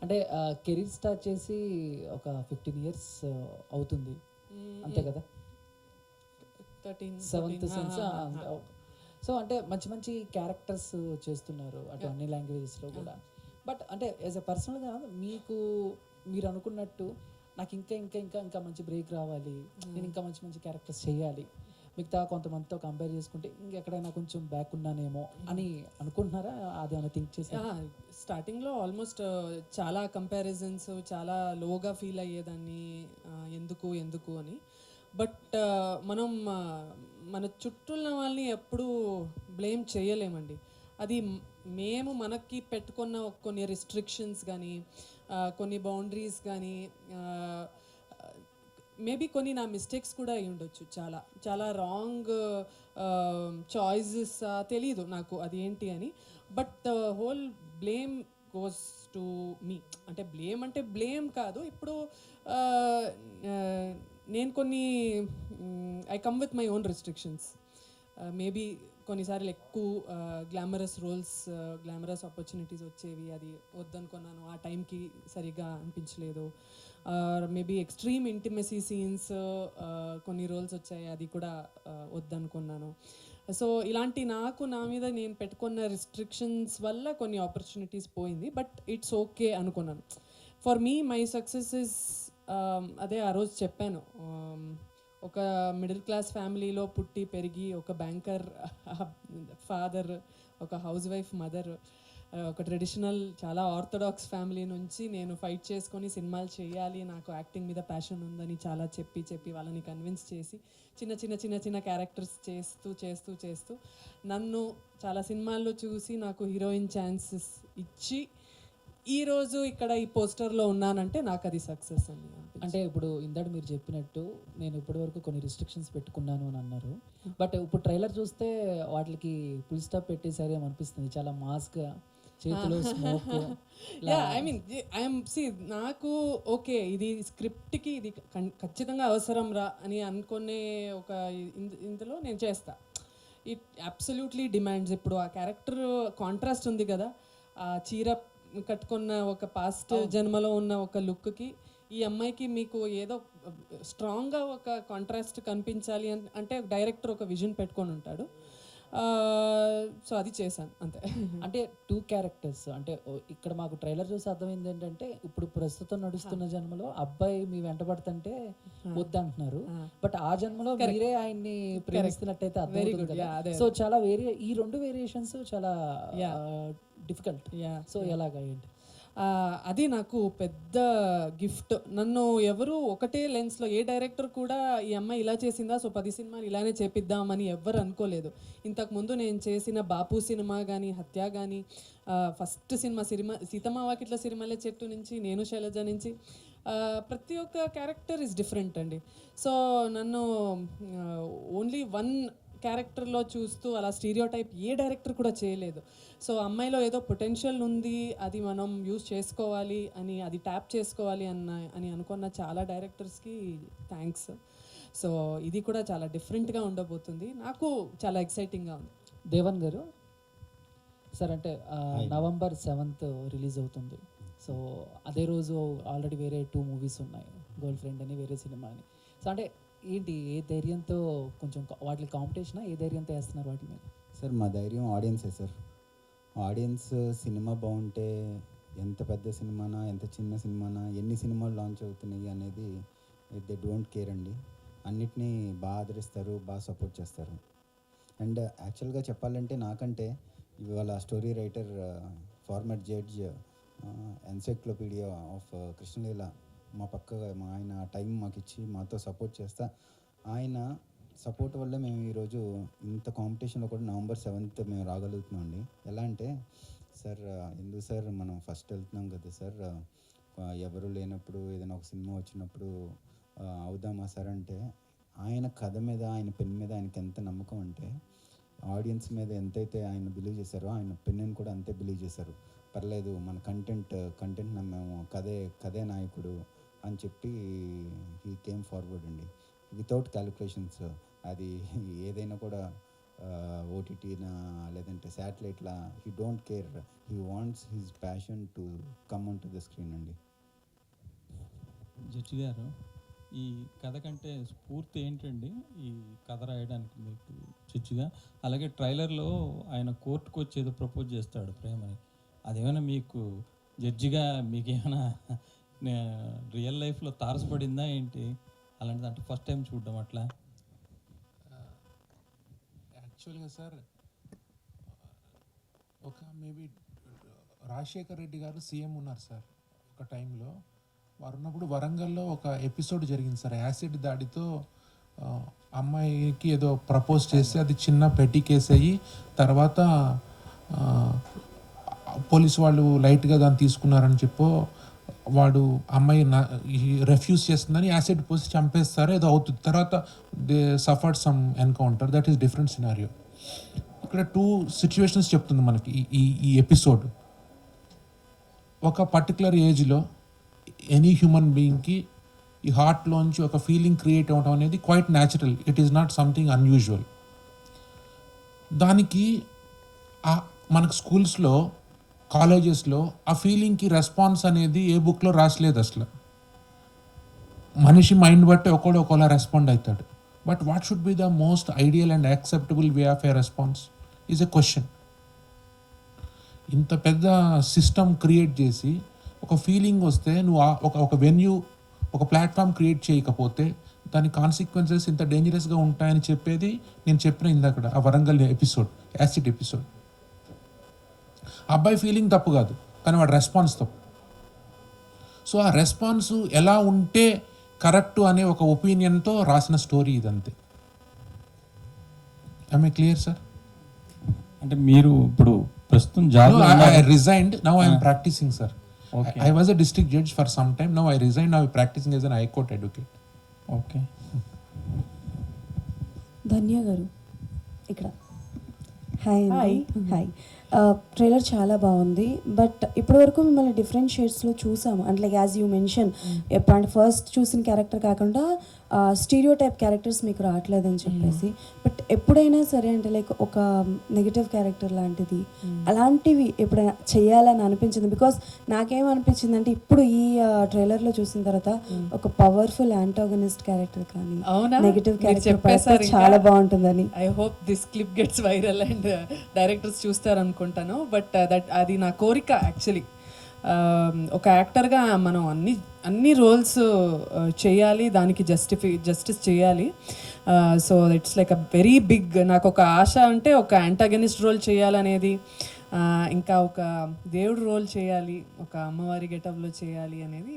అంటే career start చేసి ఒక 15 ఇయర్స్ అవుతుంది అంతే కదా? 7th sense. సో అంటే మంచి మంచి క్యారెక్టర్స్ చేస్తున్నారు అటు అన్ని లాంగ్వేజెస్లో కూడా. బట్ అంటే యాజ్ ఎ పర్సనల్గా మీకు మీరు అనుకున్నట్టు నాకు ఇంకా ఇంకా ఇంకా ఇంకా మంచి బ్రేక్ రావాలి, నేను ఇంకా మంచి మంచి క్యారెక్టర్స్ చేయాలి, మిగతా కొంతమందితో కంపేర్ చేసుకుంటే ఇంకెక్కడైనా కొంచెం బ్యాక్ ఉన్నానేమో అని అనుకుంటున్నారా? అదేమైనా థింక్ చేసి? స్టార్టింగ్లో ఆల్మోస్ట్ చాలా కంపారిజన్స్, చాలా లోగా ఫీల్ అయ్యేదాన్ని, ఎందుకు ఎందుకు అని. బట్ మనం మన చుట్టూ ఉన్న వాళ్ళని ఎప్పుడూ బ్లేమ్ చేయలేమండి. అది మేము మనకి పెట్టుకున్న కొన్ని రిస్ట్రిక్షన్స్ కానీ, కొన్ని బౌండరీస్ కానీ, మేబీ కొన్ని నా మిస్టేక్స్ కూడా అయి ఉండొచ్చు. చాలా చాలా రాంగ్ చాయిసెస్, తెలీదు నాకు అది ఏంటి అని. But the whole blame goes to me. అంటే బ్లేమ్ కాదు, ఇప్పుడు నేను కొన్ని I come with my own restrictions. Maybe కొన్నిసార్లు ఎక్కువ గ్లామరస్ రోల్స్, గ్లామరస్ ఆపర్చునిటీస్ వచ్చేవి, అది వద్దనుకున్నాను, ఆ టైంకి సరిగ్గా అనిపించలేదు. మేబీ ఎక్స్ట్రీమ్ ఇంటిమసీ సీన్స్ కొన్ని రోల్స్ వచ్చాయి, అది కూడా వద్దనుకున్నాను. సో ఇలాంటి నా మీద నేను పెట్టుకున్న రిస్ట్రిక్షన్స్ వల్ల కొన్ని ఆపర్చునిటీస్ పోయింది. బట్ ఇట్స్ ఓకే అనుకున్నాను. For me my success is, అదే ఆ రోజు చెప్పాను, ఒక మిడిల్ క్లాస్ ఫ్యామిలీలో పుట్టి పెరిగి, ఒక బ్యాంకర్ ఫాదర్, ఒక హౌస్ వైఫ్ మదర్, ఒక ట్రెడిషనల్ చాలా ఆర్థడాక్స్ ఫ్యామిలీ నుంచి నేను ఫైట్ చేసుకొని సినిమాలు చేయాలి, నాకు యాక్టింగ్ మీద ప్యాషన్ ఉందని చాలా చెప్పి వాళ్ళని కన్విన్స్ చేసి చిన్న క్యారెక్టర్స్ చేస్తూ నన్ను చాలా సినిమాల్లో చూసి నాకు హీరోయిన్ ఛాన్సెస్ ఇచ్చి ఈరోజు ఇక్కడ ఈ పోస్టర్లో ఉన్నానంటే నాకు అది సక్సెస్ అని. అంటే ఇప్పుడు ఇందాక మీరు చెప్పినట్టు నేను ఇప్పటి వరకు కొన్ని రిస్ట్రిక్షన్స్ పెట్టుకున్నాను అని అన్నారు. బట్ ఇప్పుడు ట్రైలర్ చూస్తే వాటికి ఫుల్ స్టాప్ పెట్టేసరి అనిపిస్తుంది, చాలా మాస్గా, చేతిలో స్మోక్. నాకు ఓకే, ఇది స్క్రిప్ట్కి ఇది ఖచ్చితంగా అవసరం రా అని అనుకునే ఒక ఇందులో నేను చేస్తా. It absolutely demands. ఇప్పుడు ఆ క్యారెక్టర్ కాంట్రాస్ట్ ఉంది కదా, ఆ చీర కట్టుకున్న ఒక పాస్ట్ జన్మలో ఉన్న ఒక లుక్కి ఈ అమ్మాయికి మీకు ఏదో స్ట్రాంగ్గా ఒక కాంట్రాస్ట్ కనిపించాలి అంటే డైరెక్టర్ ఒక విజన్ పెట్టుకొని ఉంటాడు. సో అది చేశాను అంతే. అంటే 2 క్యారెక్టర్స్ అంటే ఇక్కడ మాకు ట్రైలర్ చూసి అర్థమైంది ఏంటంటే, ఇప్పుడు ప్రస్తుతం నడుస్తున్న జన్మలో అబ్బాయి మీ వెంటబడుతుంటే వద్దంటున్నారు, బట్ ఆ జన్మలో మీరే ఆయన్ని ప్రేమిస్తున్నట్టయితే అర్థం. సో చాలా ఈ 2 వేరియేషన్స్ చాలా డిఫికల్ట్. సో ఎలాగా ఏంటి? అది నాకు పెద్ద గిఫ్ట్. నన్ను ఎవరు ఒకటే లెన్స్లో, ఏ డైరెక్టర్ కూడా ఈ అమ్మాయి ఇలా చేసిందా, సో 10 సినిమాలు ఇలానే చేపిద్దామని ఎవ్వరు అనుకోలేదు. ఇంతకుముందు నేను చేసిన బాపు సినిమా కానీ, హత్య కానీ, ఫస్ట్ సినిమా సీతమ్మ వాకిట్ల సిరిమల్లె చెట్టు నుంచి, నేను శైలజ నుంచి, ప్రతి ఒక్క క్యారెక్టర్ ఇస్ డిఫరెంట్ అండి. సో నన్ను ఓన్లీ వన్ క్యారెక్టర్లో చూస్తూ అలా స్టీరియో టైప్ ఏ డైరెక్టర్ కూడా చేయలేదు. సో అమ్మాయిలో ఏదో పొటెన్షియల్ ఉంది, అది మనం యూజ్ చేసుకోవాలి అని, అది ట్యాప్ చేసుకోవాలి అని అనుకున్న చాలా డైరెక్టర్స్కి థ్యాంక్స్. సో ఇది కూడా చాలా డిఫరెంట్గా ఉండబోతుంది, నాకు చాలా ఎక్సైటింగ్గా ఉంది. దేవన్ గారు సార్, అంటే November 7th రిలీజ్ అవుతుంది. సో అదే రోజు ఆల్రెడీ వేరే 2 మూవీస్ ఉన్నాయి, గర్ల్ ఫ్రెండ్ అని, వేరే సినిమా అని. సో అంటే ఏంటి, ఏ ధైర్యంతో, కొంచెం వాటి కాంపిటీషనా, ఏ ధైర్యంతో వేస్తున్నారు వాటి మీద? సార్ మా ధైర్యం ఆడియన్సే సార్. ఆడియన్స్ సినిమా బాగుంటే ఎంత పెద్ద సినిమానా, ఎంత చిన్న సినిమానా, ఎన్ని సినిమాలు లాంచ్ అవుతున్నాయి అనేది దే డోంట్ కేర్ అండి. అన్నిటినీ బాగా ఆదరిస్తారు, బాగా సపోర్ట్ చేస్తారు. అండ్ యాక్చువల్గా చెప్పాలంటే నాకంటే ఇవాళ story writer, format judge, encyclopedia of Krishna Leela మా పక్కగా ఆయన టైం మాకు ఇచ్చి మాతో సపోర్ట్ చేస్తా, ఆయన సపోర్ట్ వల్ల మేము ఈరోజు ఇంత కాంపిటీషన్లో కూడా November 7th మేము రాగలుగుతున్నాం అండి. ఎలా అంటే సార్, ఎందుకు సార్ మనం ఫస్ట్ వెళ్తున్నాం కదా సార్, ఎవరు లేనప్పుడు ఏదైనా ఒక సినిమా వచ్చినప్పుడు అవుదామా సార్ అంటే, ఆయన కథ మీద, ఆయన పెన్ మీద ఆయనకి ఎంత నమ్మకం అంటే, ఆడియన్స్ మీద ఎంతైతే ఆయన బిలీవ్ చేశారో ఆయన పెన్నుని కూడా అంతే బిలీవ్ చేశారు. పర్లేదు మన కంటెంట్ నమ్మాము, కథే నాయకుడు అని చెప్పి హీ కేమ్ ఫార్వర్డ్ అండి, వితౌట్ క్యాలిక్యులేషన్స్. అది ఏదైనా కూడా ఓటీటీనా లేదంటే శాటిలైట్లా, he don't care, he wants his passion to come on to the screen అండి. జడ్జి గారు, ఈ కథ కంటే స్ఫూర్తి ఏంటండి ఈ కథ రాయడానికి మీకు జడ్జిగా? అలాగే ట్రైలర్లో ఆయన కోర్టుకు వచ్చి ఏదో ప్రపోజ్ చేస్తాడు ప్రేమని, అదేమైనా మీకు జడ్జిగా మీకేమైనా రియల్ లైఫ్లో తారసపడిందా ఏంటి? అలాంటిది అంటే ఫస్ట్ టైం చూడడం అట్లా? యాక్చువల్గా సార్ ఒక మేబీ రాజశేఖర్ రెడ్డి గారు సీఎం ఉన్నారు సార్ ఒక టైంలో. వారు ఉన్నప్పుడు వరంగల్లో ఒక ఎపిసోడ్ జరిగింది సార్, యాసిడ్ దాడితో అమ్మాయికి ఏదో ప్రపోజ్ చేస్తే అది చిన్న పెట్టి కేసు అయ్యి తర్వాత పోలీసు వాళ్ళు లైట్గా దాన్ని తీసుకున్నారని చెప్పో వాడు అమ్మాయి రెఫ్యూజ్ చేస్తుందని యాసిడ్ పోసి చంపేస్తారు, ఏదో అవుతుంది. తర్వాత they suffered some encounter, that is different scenario. ఇక్కడ 2 సిచ్యువేషన్స్ చెప్తుంది మనకి ఈ ఎపిసోడ్. ఒక పర్టికులర్ ఏజ్లో ఎనీ హ్యూమన్ బీయింగ్కి ఈ హార్ట్లోంచి ఒక ఫీలింగ్ క్రియేట్ అవ్వడం అనేది quite natural, it is not something unusual. దానికి మనకు స్కూల్స్లో కాలేజెస్లో ఆ ఫీలింగ్కి రెస్పాన్స్ అనేది ఏ బుక్లో రాసలేదు అసలు. మనిషి మైండ్ బట్టి ఒకలా రెస్పాండ్ అవుతాడు. But what should be the most ideal and acceptable way of A response is a question. ఇంత పెద్ద సిస్టమ్ క్రియేట్ చేసి ఒక ఫీలింగ్ వస్తే నువ్వు ఒక వెన్యూ ఒక ప్లాట్ఫామ్ క్రియేట్ చేయకపోతే దాని కాన్సిక్వెన్సెస్ ఇంత డేంజరస్గా ఉంటాయని చెప్పేది నేను చెప్పిన ఇందాక ఆ వరంగల్ ఎపిసోడ్, యాసిడ్ ఎపిసోడ్. అబ్బాయి ఫీలింగ్ తప్పు కాదు, కానీ వాడు రెస్పాన్స్ తప్పు. సో ఆ రెస్పాన్స్ ఎలా ఉంటే కరెక్ట్ అనే ఒక ఒపీనియన్తో రాసిన స్టోరీ ఇదంతే. I clear sir? అంటే మీరు ఇప్పుడు ప్రస్తుతం job I resigned, now I am practicing sir. Okay. I was a district judge for some time, now I resigned, now I am practicing as an high court advocate. Okay. Dhanya గారు ఇక్కడ. Hi అండి. Hi. Trailer చాలా బాగుంది, but ఇప్పటివరకు మిమ్మల్ని different షేడ్స్లో చూసాము. అంటే like as you mention, ఎప్పుడు ఫస్ట్ చూసిన క్యారెక్టర్ కాకుండా స్టీరియో టైప్ క్యారెక్టర్స్ మీకు రావట్లేదని చెప్పేసి, బట్ ఎప్పుడైనా సరే అంటే లైక్ ఒక నెగిటివ్ క్యారెక్టర్ లాంటిది అలాంటివి ఎప్పుడైనా చేయాలని అనిపించింది? బికాస్ నాకేమనిపించింది అంటే ఇప్పుడు ఈ ట్రైలర్లో చూసిన తర్వాత ఒక పవర్ఫుల్ యాంటాగనిస్ట్ క్యారెక్టర్ కానీ నెగిటివ్ క్యారెక్టర్ చాలా బాగుంటుందని. I hope this clip gets viral and directors చూస్తారనుకుంటాను. బట్ అది నా కోరిక యాక్చువల్లీ. ఒక యాక్టర్గా మనం అన్ని రోల్స్ చేయాలి, దానికి జస్టిస్ చేయాలి. So it's like a very big, నాకు ఒక ఆశ అంటే ఒక యాంటాగనిస్ట్ రోల్ చేయాలనేది, ఇంకా ఒక దేవుడు రోల్ చేయాలి, ఒక అమ్మవారి గెటప్లో చేయాలి అనేది,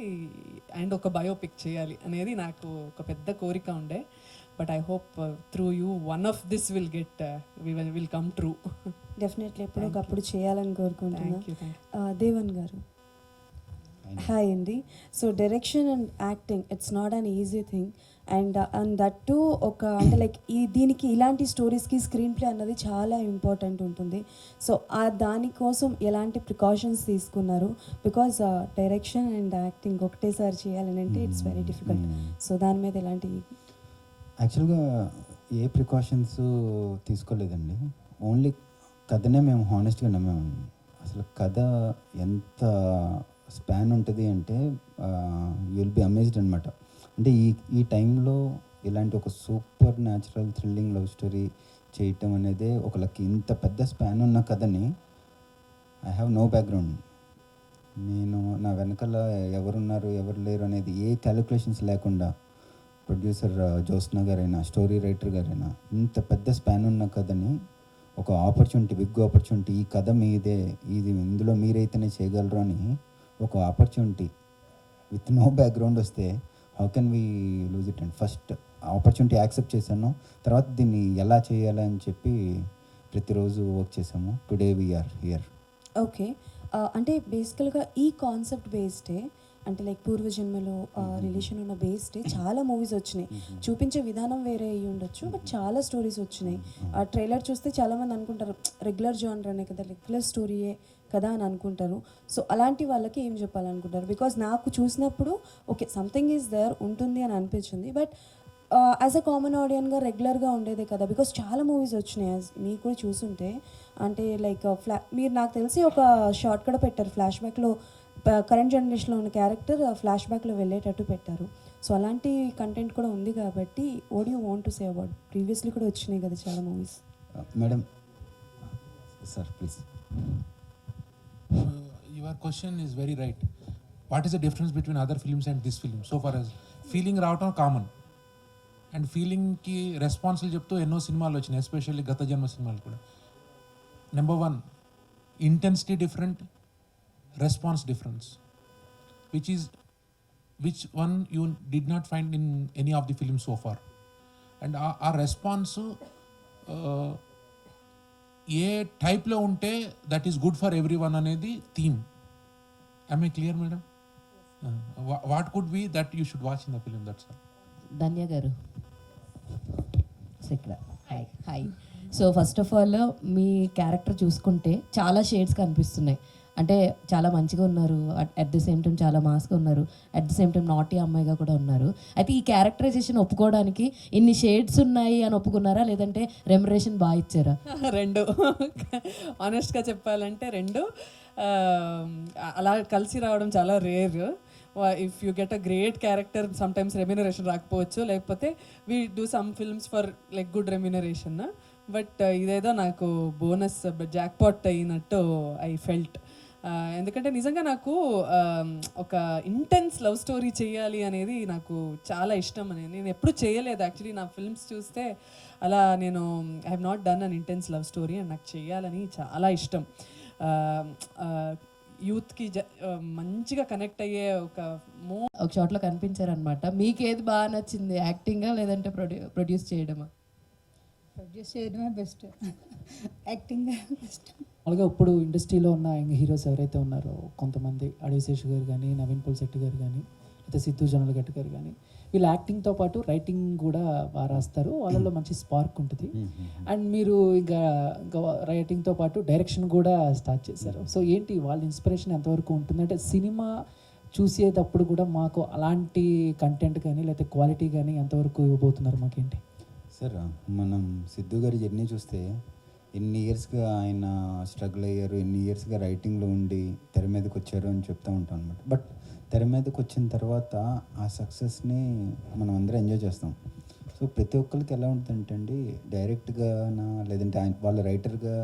అండ్ ఒక బయోపిక్ చేయాలి అనేది నాకు ఒక పెద్ద కోరిక ఉండే. But I hope through you one of this will come true. Definitely ఎప్పుడు ఒకప్పుడు చేయాలని కోరుకుంటున్నా. దేవన్ గారు. హాయ్ అండి. So direction and acting it's not an easy thing, and that to ఒక అంటే లైక్ దీనికి ఇలాంటి స్టోరీస్కి స్క్రీన్ ప్లే అన్నది చాలా ఇంపార్టెంట్ ఉంటుంది. సో దానికోసం ఎలాంటి ప్రికాషన్స్ తీసుకున్నారు? బికాజ్ డైరెక్షన్ అండ్ యాక్టింగ్ ఒకటేసారి చేయాలని అంటే ఇట్స్ వెరీ డిఫికల్ట్. సో దాని మీద ఎలాంటి యాక్చువల్గా ఏ ప్రికాషన్స్ తీసుకోలేదండి. ఓన్లీ కథనే మేము హానెస్ట్గా నమ్మామండి. అసలు కథ ఎంత స్పాన్ ఉంటుంది అంటే యూ విల్ బి అమేజ్డ్ అనమాట. అంటే ఈ టైంలో ఇలాంటి ఒక super natural thrilling love story చేయటం అనేది ఒక లక్. ఇంత పెద్ద స్పాన్ ఉన్న కథని ఐ హ్యావ్ నో బ్యాక్గ్రౌండ్. నేను నా వెనకాల ఎవరున్నారు ఎవరు లేరు అనేది ఏ క్యాలిక్యులేషన్స్ లేకుండా ప్రొడ్యూసర్ జ్యోత్స్న గారైనా స్టోరీ రైటర్ గారైనా ఇంత పెద్ద స్పాన్ ఉన్న కథని ఒక ఆపర్చునిటీ, బిగ్ ఆపర్చునిటీ, ఈ కథ మీదే, ఇందులో మీరైతేనే చేయగలరు అని ఒక ఆపర్చునిటీ విత్ నో బ్యాక్గ్రౌండ్ వస్తే how can we lose it? And first opportunity accept చేశాను, తర్వాత దీన్ని ఎలా చేయాలని చెప్పి ప్రతిరోజు వర్క్ చేసాము. Today we're here. ఓకే. అంటే బేసికల్గా ఈ కాన్సెప్ట్ బేస్డే, అంటే లైక్ పూర్వజన్మలో రిలేషన్ ఉన్న బేస్డే చాలా మూవీస్ వచ్చినాయి. చూపించే విధానం వేరే అయ్యి ఉండొచ్చు, బట్ చాలా స్టోరీస్ వచ్చినాయి. ఆ ట్రైలర్ చూస్తే చాలామంది అనుకుంటారు రెగ్యులర్ జానర్ అనే కదా, రెగ్యులర్ స్టోరీయే కదా అని అనుకుంటారు. సో అలాంటి వాళ్ళకి ఏం చెప్పాలనుకుంటారు? బికాజ్ నాకు చూసినప్పుడు ఓకే సంథింగ్ ఈజ్ దేర్ ఉంటుంది అని అనిపించింది, బట్ యాజ్ అ కామన్ ఆడియన్గా రెగ్యులర్గా ఉండేదే కదా, బికాస్ చాలా మూవీస్ వచ్చినాయి as మీకు కూడా చూసుంటే. అంటే లైక్ మీరు నాకు తెలిసి ఒక షార్ట్ కూడా పెట్టారు ఫ్లాష్ బ్యాక్లో, కరెంట్ జనరేషన్లో ఉన్న క్యారెక్టర్ ఫ్లాష్ బ్యాక్లో వెళ్ళేటట్టు పెట్టారు. సో అలాంటి కంటెంట్ కూడా ఉంది కాబట్టి what you want to say about, previously కూడా వచ్చినాయి కదా చాలా movies. Madam sir please. Your question is very right. What is the difference between other films and this film? So far as feeling రావటం common, and ఫీలింగ్కి రెస్పాన్స్లు చెప్తూ ఎన్నో సినిమాలు వచ్చినాయి, especially గత జన్మ సినిమాలు కూడా. Number 1, intensity different, response difference, which one you did not find in any of the films so far. And ఆ రెస్పాన్స్ ఏ టైప్లో ఉంటే that is good for everyone అనేది theme. I I clear madam? What could be that you should watch in the film, that's all. Dhanya గారు ఇక్కడ hi hi. So first of all మీ character చూసుకుంటే చాలా shades కనిపిస్తున్నాయి. అంటే చాలా మంచిగా ఉన్నారు, అట్ ది సేమ్ టైం చాలా మాస్గా ఉన్నారు, at the same time naughty అమ్మాయిగా కూడా ఉన్నారు. అయితే ఈ క్యారెక్టరైజేషన్ ఒప్పుకోవడానికి ఇన్ని షేడ్స్ ఉన్నాయి అని ఒప్పుకున్నారా, లేదంటే రెమ్యునరేషన్ బాగా ఇచ్చారా? రెండు ఆనెస్ట్గా చెప్పాలంటే రెండు. అలా కలిసి రావడం చాలా rare. If you get a great character sometimes remuneration రాకపోవచ్చు, లేకపోతే we do some films for like good remuneration. But ఇదేదో నాకు బోనస్ జాక్పాట్ అయినట్టు ఐ ఫెల్ట్. ఎందుకంటే నిజంగా నాకు ఒక ఇంటెన్స్ లవ్ స్టోరీ చేయాలి అనేది నాకు చాలా ఇష్టం. అనేది నేను ఎప్పుడు చేయలేదు యాక్చువల్లీ. నా ఫిల్మ్స్ చూస్తే అలా నేను I have not done an intense love story, and నాకు చేయాలని చాలా ఇష్టం. యూత్కి మంచిగా కనెక్ట్ అయ్యే ఒక షాట్లో కనిపించారనమాట. మీకు ఏది బాగా నచ్చింది, యాక్టింగా లేదంటే ప్రొడ్యూస్ చేయడమా? ప్రొడ్యూస్ చేయడమే బెస్ట్, యాక్టింగ్ బెస్ట్. మామూలుగా ఇప్పుడు ఇండస్ట్రీలో ఉన్న యంగ్ హీరోస్ ఎవరైతే ఉన్నారో కొంతమంది, అడివిశేష్ గారు కానీ, నవీన్ పులిశెట్టి గారు కానీ, లేకపోతే సిద్ధు జొన్నలగడ్డ గారు కానీ, వీళ్ళు యాక్టింగ్తో పాటు రైటింగ్ కూడా బాగా రాస్తారు, వాళ్ళలో మంచి స్పార్క్ ఉంటుంది. అండ్ మీరు ఇంకా రైటింగ్తో పాటు డైరెక్షన్ కూడా స్టార్ట్ చేశారు. సో ఏంటి వాళ్ళ ఇన్స్పిరేషన్ ఎంతవరకు ఉంటుంది? అంటే సినిమా చూసేటప్పుడు కూడా మాకు అలాంటి కంటెంట్ కానీ లేకపోతే క్వాలిటీ కానీ ఎంతవరకు ఇవ్వబోతున్నారు మాకేంటి? సార్ మనం సిద్ధు గారి జర్నీ చూస్తే ఎన్ని ఇయర్స్గా ఆయన స్ట్రగుల్ అయ్యారు, ఎన్ని ఇయర్స్గా రైటింగ్లో ఉండి తెర మీదకి వచ్చారు అని చెప్తూ ఉంటాం అనమాట. బట్ తెర మీదకి వచ్చిన తర్వాత ఆ సక్సెస్ని మనం అందరం ఎంజాయ్ చేస్తాం. సో ప్రతి ఒక్కరికి ఎలా ఉంటుందంటే అండి, డైరెక్ట్గానా లేదంటే ఆయన వాళ్ళ రైటర్గా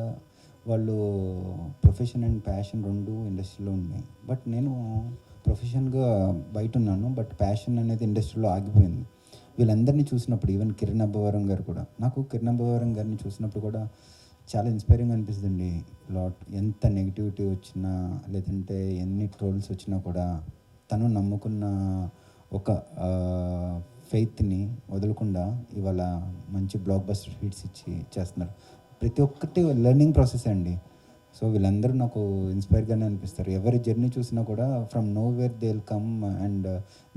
వాళ్ళు ప్రొఫెషన్ అండ్ ప్యాషన్ రెండు ఇండస్ట్రీలో ఉన్నాయి. బట్ నేను ప్రొఫెషన్గా బయట ఉన్నాను, బట్ ప్యాషన్ అనేది ఇండస్ట్రీలో ఆగిపోయింది. వీళ్ళందరినీ చూసినప్పుడు ఈవెన్ కిరణ్ అబ్బవరం గారు కూడా, నాకు కిరణ్ అబ్బవరం గారిని చూసినప్పుడు కూడా చాలా ఇన్స్పైరింగ్ అనిపిస్తుందండి. ఎంత నెగిటివిటీ వచ్చినా లేదంటే ఎన్ని ట్రోల్స్ వచ్చినా కూడా తను నమ్ముకున్న ఒక ఫెయిత్ని వదలకుండా ఇవాళ మంచి బ్లాక్ బస్టర్ హిట్స్ ఇచ్చి చేస్తున్నారు. ప్రతి ఒక్కటి లెర్నింగ్ ప్రాసెస్ అండి. సో వీళ్ళందరూ నాకు ఇన్స్పైర్గానే అనిపిస్తారు. ఎవరి జర్నీ చూసినా కూడా from nowhere they will come. And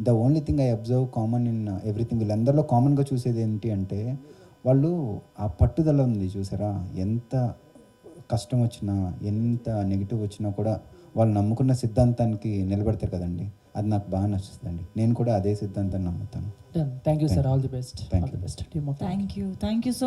the only thing I observe common in everything, వీళ్ళందరిలో కామన్గా చూసేది ఏంటి అంటే వాళ్ళు ఆ పట్టుదల ఉంది చూసారా. ఎంత కష్టం వచ్చినా ఎంత నెగిటివ్ వచ్చినా కూడా వాళ్ళు నమ్ముకున్న సిద్ధాంతానికి నిలబడతారు కదండి, అది నాకు బాగా నచ్చుతుందండి. నేను కూడా అదే సిద్ధాంతాన్ని నమ్ముతాను. Thank you sir, all the best. Thank you. All the best team. Thank you so